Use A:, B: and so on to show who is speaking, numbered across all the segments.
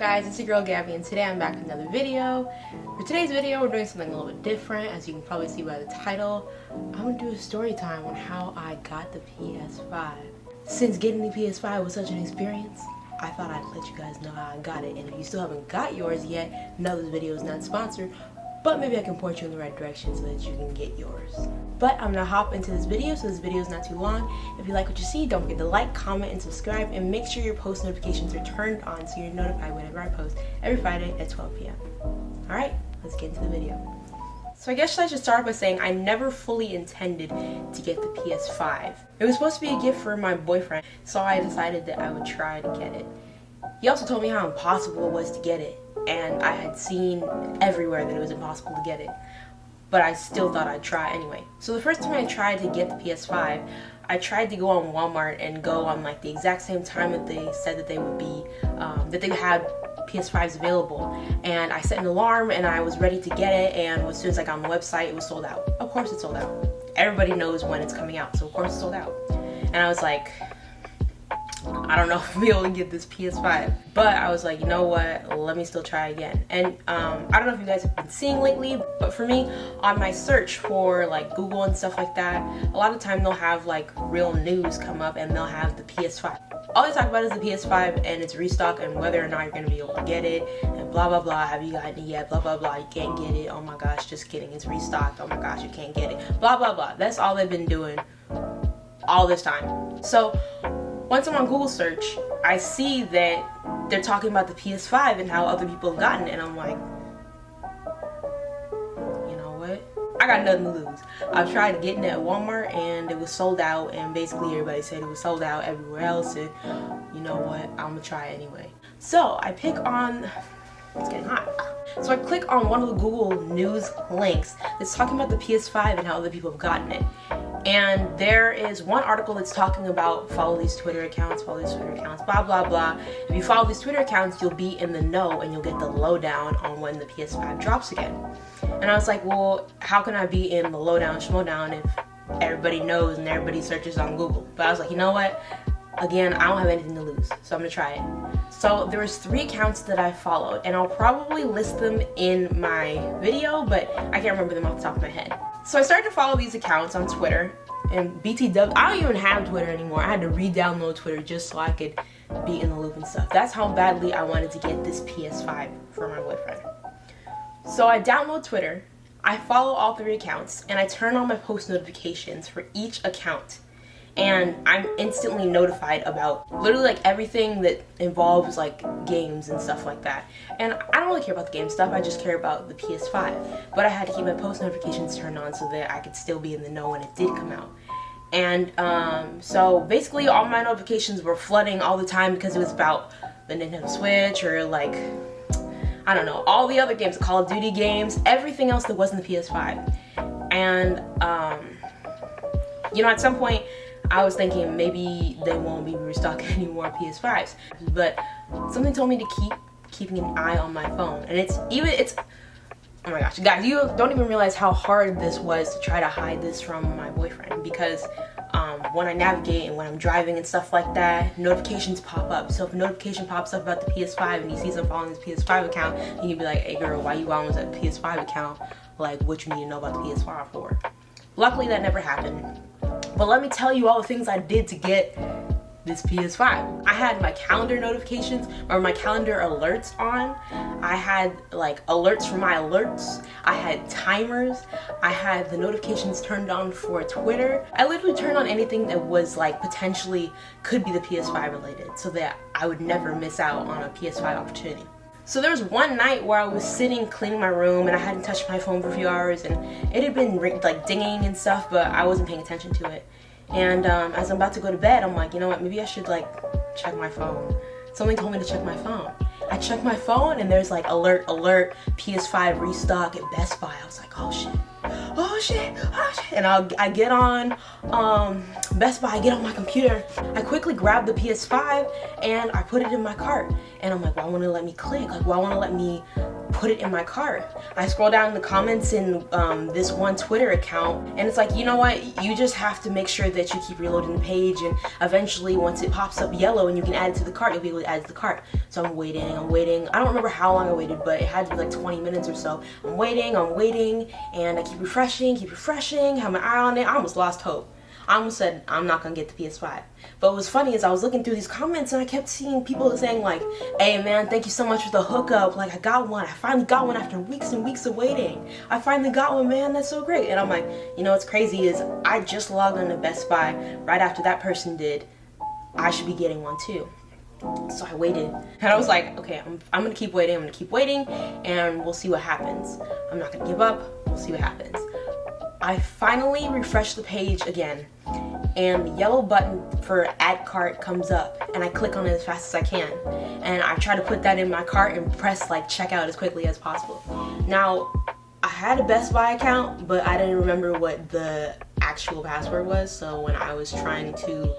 A: guys, it's your girl Gabby, and today I'm back with another video. For today's video, we're doing something a little bit different. As you can probably see by the title, I'm gonna do a story time on how I got the PS5. Since getting the PS5 was such an experience, I thought I'd let you guys know how I got it. And if you still haven't got yours yet, no, this video is not sponsored, but maybe I can point you in the right direction so that you can get yours. But I'm gonna hop into this video, so this video is not too long. If you like what you see, don't forget to like, comment, and subscribe, and make sure your post notifications are turned on so you're notified whenever I post every Friday at 12 p.m. Alright, let's get into the video. So I guess I should start by saying I never fully intended to get the PS5. It was supposed to be a gift for my boyfriend, so I decided that I would try to get it. He also told me how impossible it was to get it, and I had seen everywhere that it was impossible to get it. But I still thought I'd try anyway. So the first time I tried to get the PS5, I tried to go on Walmart and go on like the exact same time that they said that they would be, that they had PS5s available. And I set an alarm and I was ready to get it, and as soon as I got on the website, it was sold out. Of course it's sold out. Everybody knows when it's coming out, so of course it's sold out. And I was like, I don't know if I'll be able to get this PS5. But I was like, you know what, let me still try again. And I don't know if you guys have been seeing lately, but for me, on my search for like Google and stuff like that, a lot of the time they'll have like real news come up and they'll have the PS5. All they talk about is the PS5 and its restock and whether or not you're going to be able to get it and blah blah blah, have you gotten it yet, blah blah blah, you can't get it, oh my gosh, just kidding, it's restocked, oh my gosh, you can't get it, blah blah blah. That's all they've been doing all this time. So once I'm on Google search, I see that they're talking about the PS5 and how other people have gotten it, and I'm like, you know what? I got nothing to lose. I've tried getting it at Walmart and it was sold out, and basically everybody said it was sold out everywhere else, and you know what? I'm gonna try it anyway. So I pick on, it's getting hot. So I click on one of the Google News links that's talking about the PS5 and how other people have gotten it. And there is one article that's talking about follow these Twitter accounts, blah, blah, blah. If you follow these Twitter accounts, you'll be in the know and you'll get the lowdown on when the PS5 drops again. And I was like, well, how can I be in the lowdown, schmowdown if everybody knows and everybody searches on Google? But I was like, you know what? Again, I don't have anything to lose, so I'm gonna try it. So there was 3 accounts that I followed, and I'll probably list them in my video, but I can't remember them off the top of my head. So I started to follow these accounts on Twitter, and BTW, I don't even have Twitter anymore. I had to re-download Twitter just so I could be in the loop and stuff. That's how badly I wanted to get this PS5 for my boyfriend. So I download Twitter, I follow all 3 accounts, and I turn on my post notifications for each account. And I'm instantly notified about literally like everything that involves like games and stuff like that. And I don't really care about the game stuff, I just care about the PS5. But I had to keep my post notifications turned on so that I could still be in the know when it did come out. And so basically all my notifications were flooding all the time because it was about the Nintendo Switch or like, I don't know, all the other games, Call of Duty games, everything else that wasn't the PS5. And you know, at some point I was thinking maybe they won't be restocking any more PS5s, but something told me to keeping an eye on my phone. And it's oh my gosh, guys, you don't even realize how hard this was to try to hide this from my boyfriend, because when I navigate and when I'm driving and stuff like that, notifications pop up. So if a notification pops up about the PS5 and he sees I'm following his PS5 account, and he'd be like, hey girl, why you on that PS5 account? Like, what you need to know about the PS5 for? Luckily that never happened. But let me tell you all the things I did to get this PS5. I had my calendar notifications or my calendar alerts on. I had like alerts for my alerts. I had timers. I had the notifications turned on for Twitter. I literally turned on anything that was like potentially could be the PS5 related so that I would never miss out on a PS5 opportunity. So there was one night where I was sitting cleaning my room and I hadn't touched my phone for a few hours, and it had been like dinging and stuff, but I wasn't paying attention to it. And as I'm about to go to bed, I'm like, you know what, maybe I should like check my phone. Something told me to check my phone. I checked my phone and there's like alert, PS5 restock at Best Buy. I was like, oh shit, oh shit, oh shit. And I get on Best Buy, I get on my computer. I quickly grab the PS5 and I put it in my cart. And I'm like, why won't it let me click? Like, why won't it let me put it in my cart? I scroll down in the comments in this one Twitter account, and it's like, you know what? You just have to make sure that you keep reloading the page, and eventually once it pops up yellow and you can add it to the cart, you'll be able to add it to the cart. So I'm waiting. I don't remember how long I waited, but it had to be like 20 minutes or so. I'm waiting, and I keep refreshing, have my eye on it. I almost lost hope. I almost said, I'm not gonna get the PS5. But what was funny is I was looking through these comments and I kept seeing people saying like, hey man, thank you so much for the hookup. Like, I got one. I finally got one after weeks and weeks of waiting. I finally got one, man. That's so great. And I'm like, you know what's crazy is I just logged on to Best Buy right after that person did. I should be getting one too. So I waited and I was like, okay, I'm gonna keep waiting. And we'll see what happens. I'm not gonna give up. We'll see what happens. I finally refreshed the page again, and the yellow button for add cart comes up, and I click on it as fast as I can, and I try to put that in my cart and press like checkout as quickly as possible. Now, I had a Best Buy account, but I didn't remember what the actual password was, so when I was trying to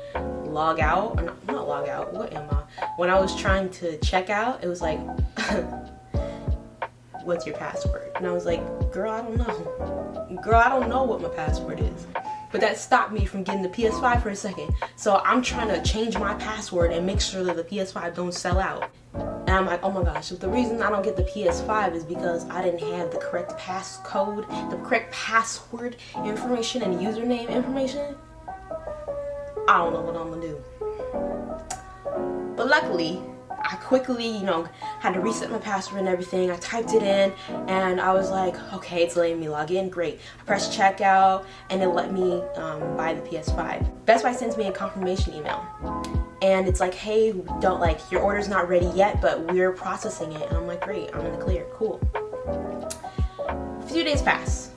A: log out, or not log out, what am I? When I was trying to check out, it was like, what's your password? And I was like, girl, I don't know. Girl, I don't know what my password is. But that stopped me from getting the PS5 for a second. So I'm trying to change my password and make sure that the PS5 don't sell out. And I'm like, oh my gosh, if the reason I don't get the PS5 is because I didn't have the correct passcode, the correct password information and username information, I don't know what I'm gonna do. But luckily, I quickly, had to reset my password and everything. I typed it in and I was like, okay, it's letting me log in, great. I pressed checkout and it let me buy the PS5. Best Buy sends me a confirmation email. And it's like, hey, your order's not ready yet, but we're processing it. And I'm like, great, I'm in the clear, cool. A few days pass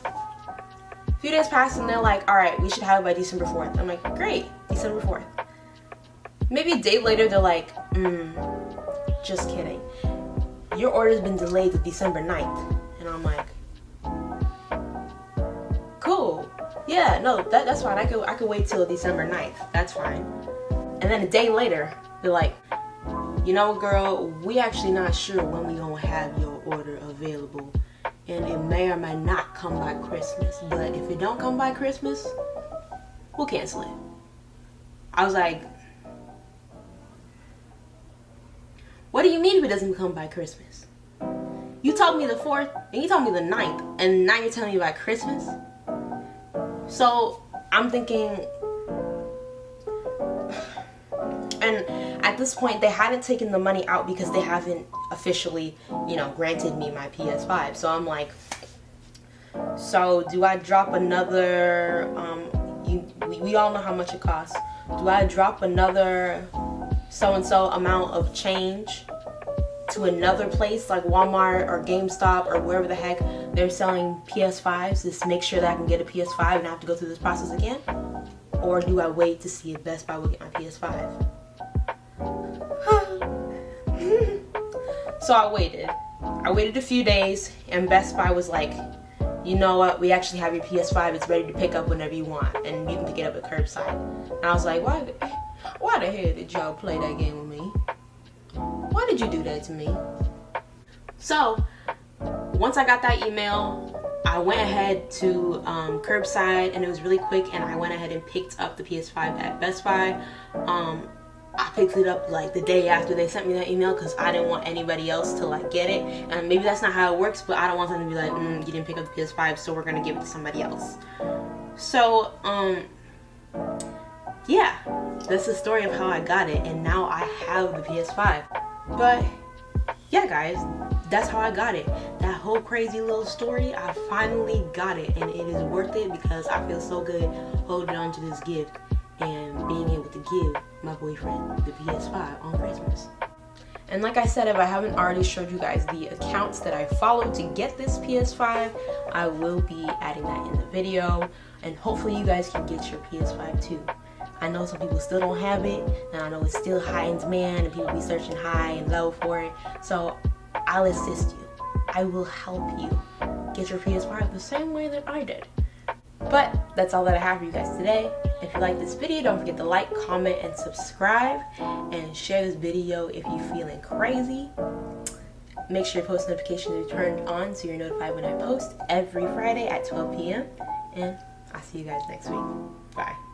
A: and they're like, all right, we should have it by December 4th. I'm like, great, December 4th. Maybe a day later, they're like, just kidding. Your order's been delayed to December 9th. And I'm like, cool. Yeah, no, that's fine. I could wait till December 9th. That's fine. And then a day later, they're like, you know, girl, we actually not sure when we gonna have your order available. And it may or may not come by Christmas. But if it don't come by Christmas, we'll cancel it. I was like, what do you mean if it doesn't come by Christmas? You told me the 4th, and you told me the 9th, and now you're telling me about Christmas? So, I'm thinking, and at this point, they hadn't taken the money out because they haven't officially, granted me my PS5. So I'm like, so do I drop another, we all know how much it costs. Do I drop another so-and-so amount of change to another place like Walmart or GameStop or wherever the heck they're selling PS5s just to make sure that I can get a PS5 and I have to go through this process again? Or do I wait to see if Best Buy will get my PS5? So I waited. I waited a few days and Best Buy was like, you know what, we actually have your PS5, it's ready to pick up whenever you want and you can pick it up at curbside. And I was like, why the hell did y'all play that game with me? Why did you do that to me? So, once I got that email, I went ahead to curbside and it was really quick and I went ahead and picked up the PS5 at Best Buy. I picked it up like the day after they sent me that email because I didn't want anybody else to get it. And maybe that's not how it works, but I don't want them to be like, you didn't pick up the PS5, so we're gonna give it to somebody else. So, yeah, that's the story of how I got it, and now I have the PS5. But yeah, guys, that's how I got it. That whole crazy little story, I finally got it, and it is worth it because I feel so good holding on to this gift and being able to give my boyfriend the PS5 on Christmas. And like I said, if I haven't already showed you guys the accounts that I followed to get this PS5, I will be adding that in the video, and hopefully you guys can get your PS5 too. I know some people still don't have it, and I know it's still high in demand, and people be searching high and low for it. So I'll assist you. I will help you get your PS5 the same way that I did. But that's all that I have for you guys today. If you like this video, don't forget to like, comment, and subscribe, and share this video if you're feeling crazy. Make sure your post notifications are turned on so you're notified when I post every Friday at 12 p.m. And I'll see you guys next week. Bye.